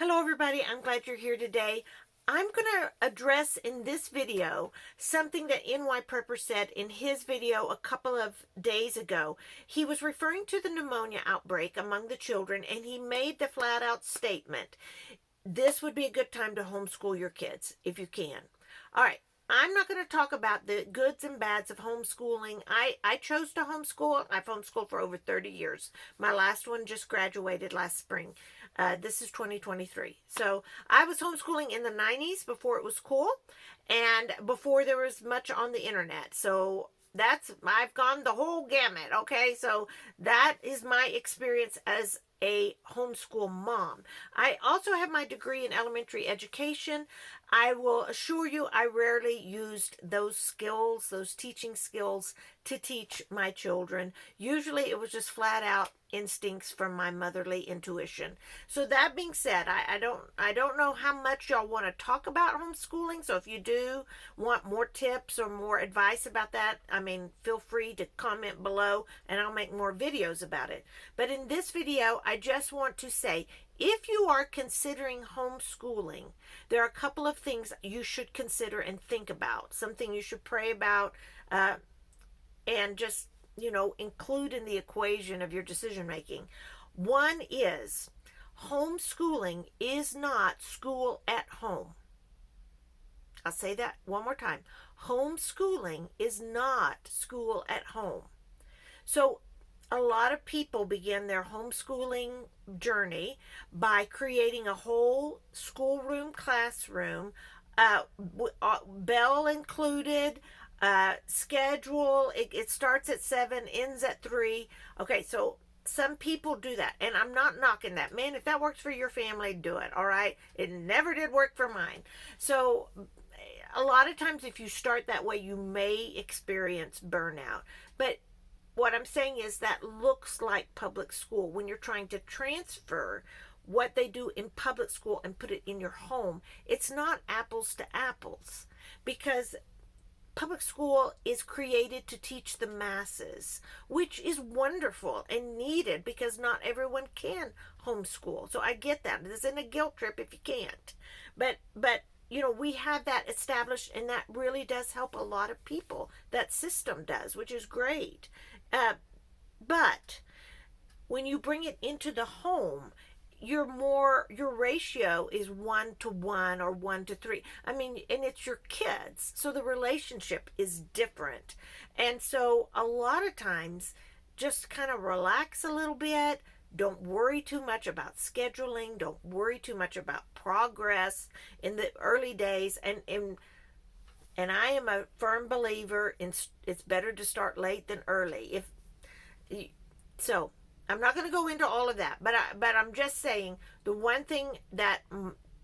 Hello everybody, I'm glad you're here today. I'm going to address in this video something that NY Prepper said in his video a couple of days ago. He was referring to the pneumonia outbreak among the children, and he made the flat out statement, this would be a good time to homeschool your kids if you can. All right. I'm not going to talk about the goods and bads of homeschooling. I chose to homeschool. I've homeschooled for over 30 years. My last one just graduated last spring. This is 2023. So I was homeschooling in the 90s before it was cool and before there was much on the internet. So I've gone the whole gamut. Okay. So that is my experience as a homeschool mom. I also have my degree in elementary education. I will assure you I rarely used those skills, those teaching skills, to teach my children. Usually it was just flat out instincts from my motherly intuition. So that being said, I don't know how much y'all want to talk about homeschooling. So if you do want more tips or more advice about that, feel free to comment below and I'll make more videos about it. But in this video, I just want to say, if you are considering homeschooling, there are a couple of things you should consider and think about. Something you should pray about and just, include in the equation of your decision making. One is homeschooling is not school at home. I'll say that one more time. Homeschooling is not school at home. So a lot of people begin their homeschooling journey by creating a whole schoolroom classroom, bell included, schedule. It starts at 7, ends at 3. Okay, so some people do that, and I'm not knocking that. Man, if that works for your family, do it, all right? It never did work for mine. So a lot of times if you start that way, you may experience burnout. But what I'm saying is that looks like public school. When you're trying to transfer what they do in public school and put it in your home, it's not apples to apples, because public school is created to teach the masses, which is wonderful and needed because not everyone can homeschool. So I get that. This isn't a guilt trip if you can't. But we have that established, and that really does help a lot of people. That system does, which is great. But when you bring it into the home, your ratio is 1-to-1 or 1-to-3. And it's your kids, so the relationship is different. And so a lot of times, just kind of relax a little bit. Don't worry too much about scheduling. Don't worry too much about progress in the early days. And I am a firm believer in it's better to start late than early. So I'm not going to go into all of that, but I'm just saying the one thing that,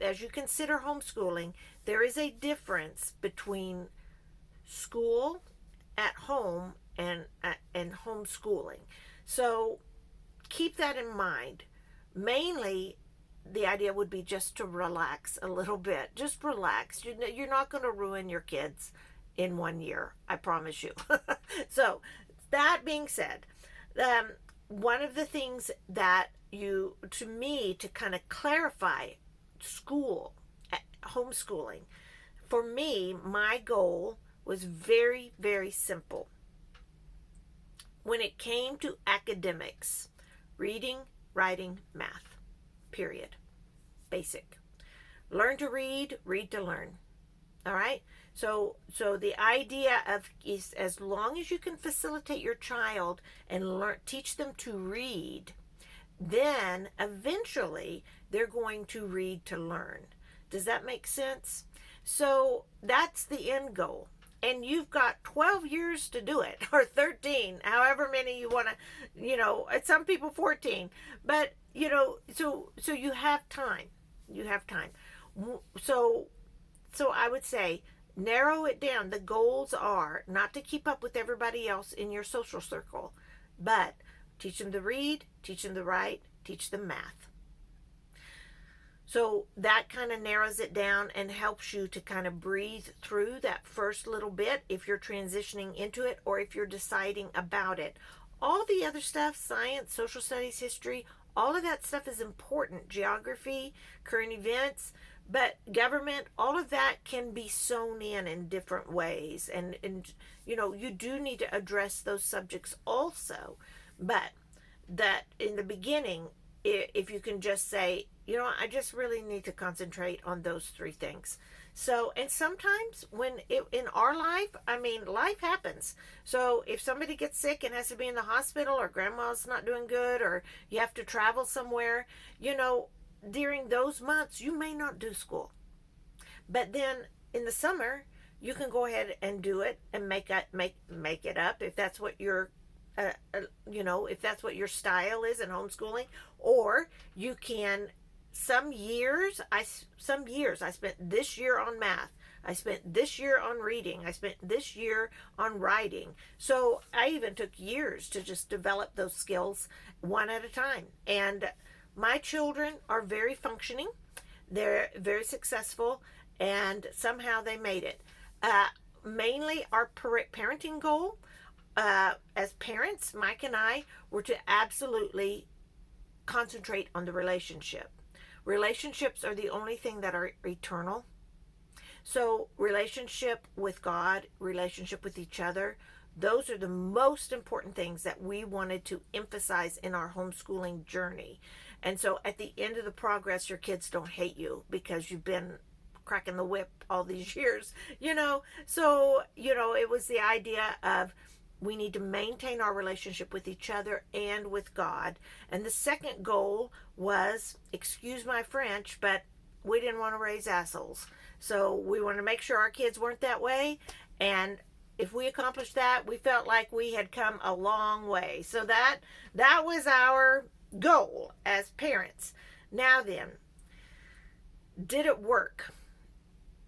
as you consider homeschooling, there is a difference between school at home and homeschooling. So keep that in mind. Mainly, the idea would be just to relax a little bit. Just relax. You're not going to ruin your kids in 1 year. I promise you. So that being said, one of the things that to kind of clarify homeschooling, for me, my goal was very, very simple. When it came to academics, reading, writing, math, period. Basic. Learn to read to learn. All right? So the idea is as long as you can facilitate your child and teach them to read, then eventually they're going to read to learn. Does that make sense? So that's the end goal. And you've got 12 years to do it, or 13, however many you want to, some people 14. But, so you have time. You have time. So I would say, narrow it down. The goals are not to keep up with everybody else in your social circle, but teach them to read, teach them to write, teach them math. So that kind of narrows it down and helps you to kind of breathe through that first little bit if you're transitioning into it or if you're deciding about it. All the other stuff, science, social studies, history, All of that stuff is important. Geography, current events, but government, all of that can be sewn in different ways. And you do need to address those subjects also. But that in the beginning, if you can just say, I just really need to concentrate on those three things. So, and sometimes in our life, life happens. So if somebody gets sick and has to be in the hospital, or grandma's not doing good, or you have to travel somewhere, during those months, you may not do school. But then in the summer, you can go ahead and do it and make it up if that's what if that's what your style is in homeschooling. Or you can, some years I spent this year on math, I spent this year on reading, I spent this year on writing. So I even took years to just develop those skills one at a time. And my children are very functioning, they're very successful, and somehow they made it. Mainly our parenting goal, as parents, Mike and I, were to absolutely concentrate on the relationship. Relationships are the only thing that are eternal. So relationship with God, relationship with each other, those are the most important things that we wanted to emphasize in our homeschooling journey. And so at the end of the progress, your kids don't hate you because you've been cracking the whip all these years, So, it was the idea of, we need to maintain our relationship with each other and with God. And the second goal was, excuse my French, but we didn't want to raise assholes. So we wanted to make sure our kids weren't that way. And if we accomplished that, we felt like we had come a long way. So that was our goal as parents. Now then, did it work?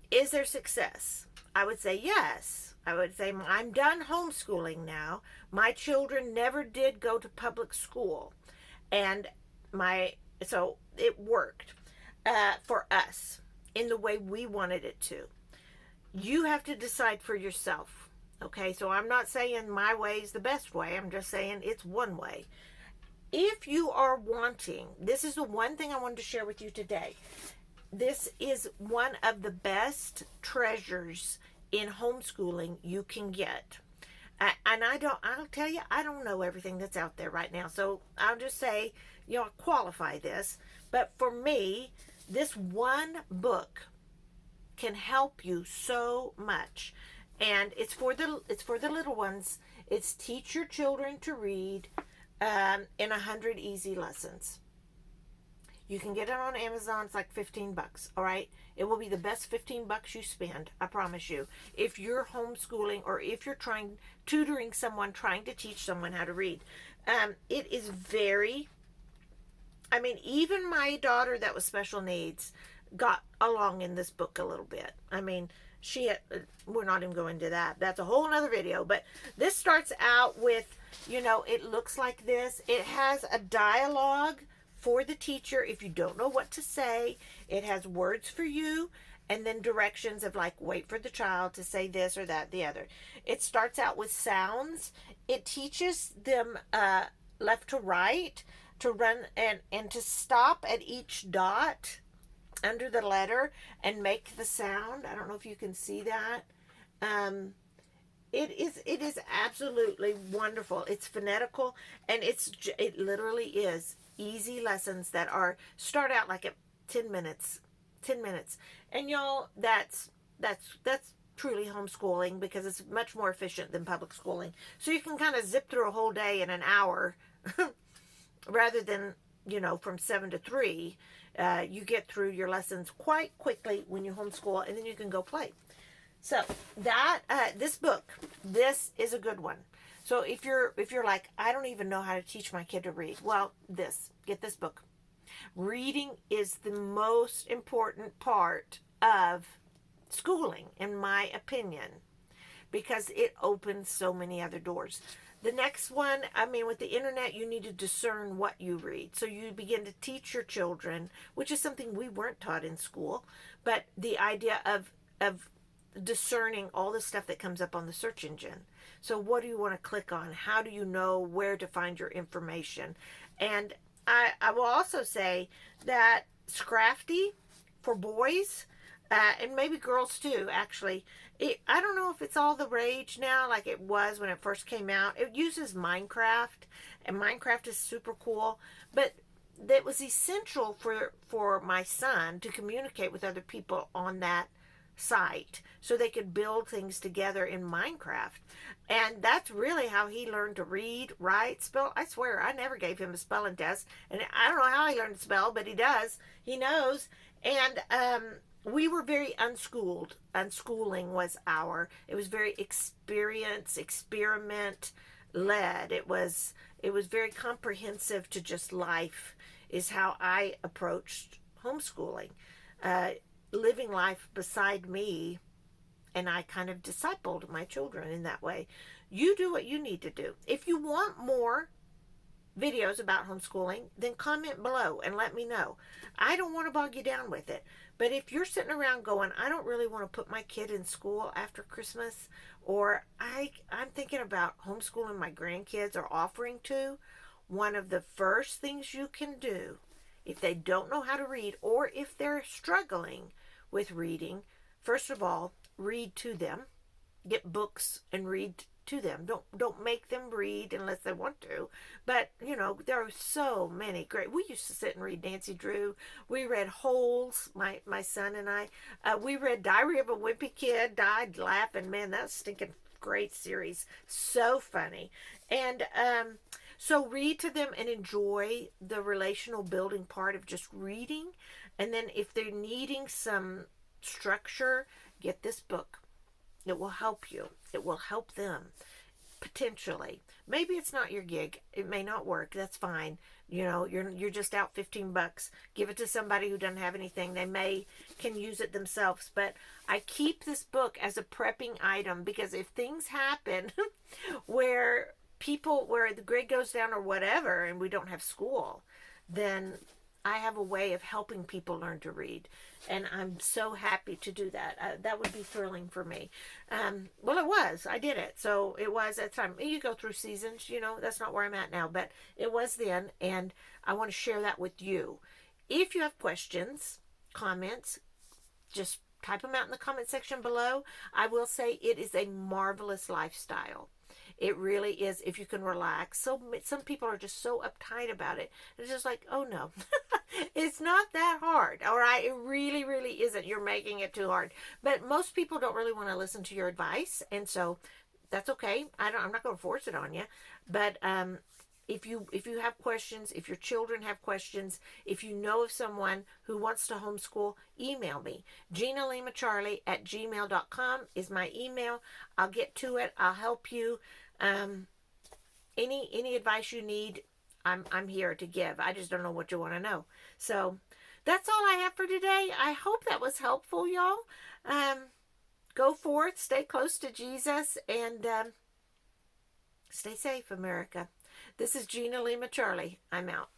Is there success? I would say yes. I would say I'm done homeschooling now. My children never did go to public school. And so it worked for us in the way we wanted it to. You have to decide for yourself. Okay, so I'm not saying my way is the best way. I'm just saying it's one way. If you are wanting, this is the one thing I wanted to share with you today. This is one of the best treasures in homeschooling you can get. And I'll tell you, I don't know everything that's out there right now. So I'll just say, qualify this. But for me, this one book can help you so much. And it's for the little ones. It's Teach Your Children to Read in 100 Easy Lessons. You can get it on Amazon. It's like $15. All right. It will be the best $15 you spend. I promise you. If you're homeschooling, or if you're tutoring someone, trying to teach someone how to read. It is very, even my daughter that was special needs got along in this book a little bit. We're not even going to that. That's a whole nother video. But this starts out with, it looks like this. It has a dialogue for the teacher if you don't know what to say. It has words for you, and then directions of, like, wait for the child to say this or that, the other. It starts out with sounds. It teaches them left to right, to run and to stop at each dot under the letter and make the sound. I don't know if you can see that. It is absolutely wonderful. It's phonetical, and it literally is easy lessons that start out like at 10 minutes. And y'all, that's truly homeschooling, because it's much more efficient than public schooling. So you can kind of zip through a whole day in an hour rather than, from 7 to 3. You get through your lessons quite quickly when you homeschool, and then you can go play. So this book, this is a good one. So if you're like, I don't even know how to teach my kid to read, well, get this book. Reading is the most important part of schooling, in my opinion, because it opens so many other doors. The next one, with the internet, you need to discern what you read. So you begin to teach your children, which is something we weren't taught in school, but the idea of discerning all the stuff that comes up on the search engine. So what do you want to click on? How do you know where to find your information? And I will also say that Scrafty for boys, and maybe girls too, actually. I don't know if it's all the rage now like it was when it first came out. It uses Minecraft, and Minecraft is super cool, but that was essential for my son to communicate with other people on that site so they could build things together in Minecraft. And that's really how he learned to read, write, spell. I swear, I never gave him a spelling test. And I don't know how he learned to spell, but he does. He knows. And we were very unschooled. Unschooling was it was very experiment led. It was very comprehensive to just life, is how I approached homeschooling. Uh, Living life beside me, and I kind of discipled my children in that way. You do what you need to do. If you want more videos about homeschooling, then comment below and let me know. I don't want to bog you down with it. But if you're sitting around going, I don't really want to put my kid in school after Christmas, or I'm thinking about homeschooling my grandkids or offering to, one of the first things you can do if they don't know how to read or if they're struggling with reading, first of all, read to them. Get books and read to them. Don't make them read unless they want to. But there are so many great. We used to sit and read Nancy Drew. We read Holes. My son and I. We read Diary of a Wimpy Kid. Died laughing. Man, that's stinking great series. So funny. And so read to them and enjoy the relational building part of just reading. And then if they're needing some structure, get this book. It will help you. It will help them potentially. Maybe it's not your gig. It may not work. That's fine. You're just out $15. Give it to somebody who doesn't have anything. They can use it themselves. But I keep this book as a prepping item because if things happen where the grade goes down or whatever, and we don't have school, then I have a way of helping people learn to read, and I'm so happy to do that. That would be thrilling for me. Well, it was. I did it, so it was at the time. You go through seasons, that's not where I'm at now, but it was then, and I want to share that with you. If you have questions, comments, just type them out in the comment section below. I will say it is a marvelous lifestyle. It really is if you can relax. So some people are just so uptight about it. It's just like, oh no, it's not that hard. All right, it really, really isn't. You're making it too hard. But most people don't really want to listen to your advice, and so that's okay. I'm not going to force it on you. But if you have questions, if your children have questions, if you know of someone who wants to homeschool, email me. GinaLimaCharlie@gmail.com is my email. I'll get to it. I'll help you. Any advice you need, I'm here to give. I just don't know what you want to know. So that's all I have for today. I hope that was helpful, y'all. Go forth, stay close to Jesus, and stay safe, America. This is Gina Lima Charlie. I'm out.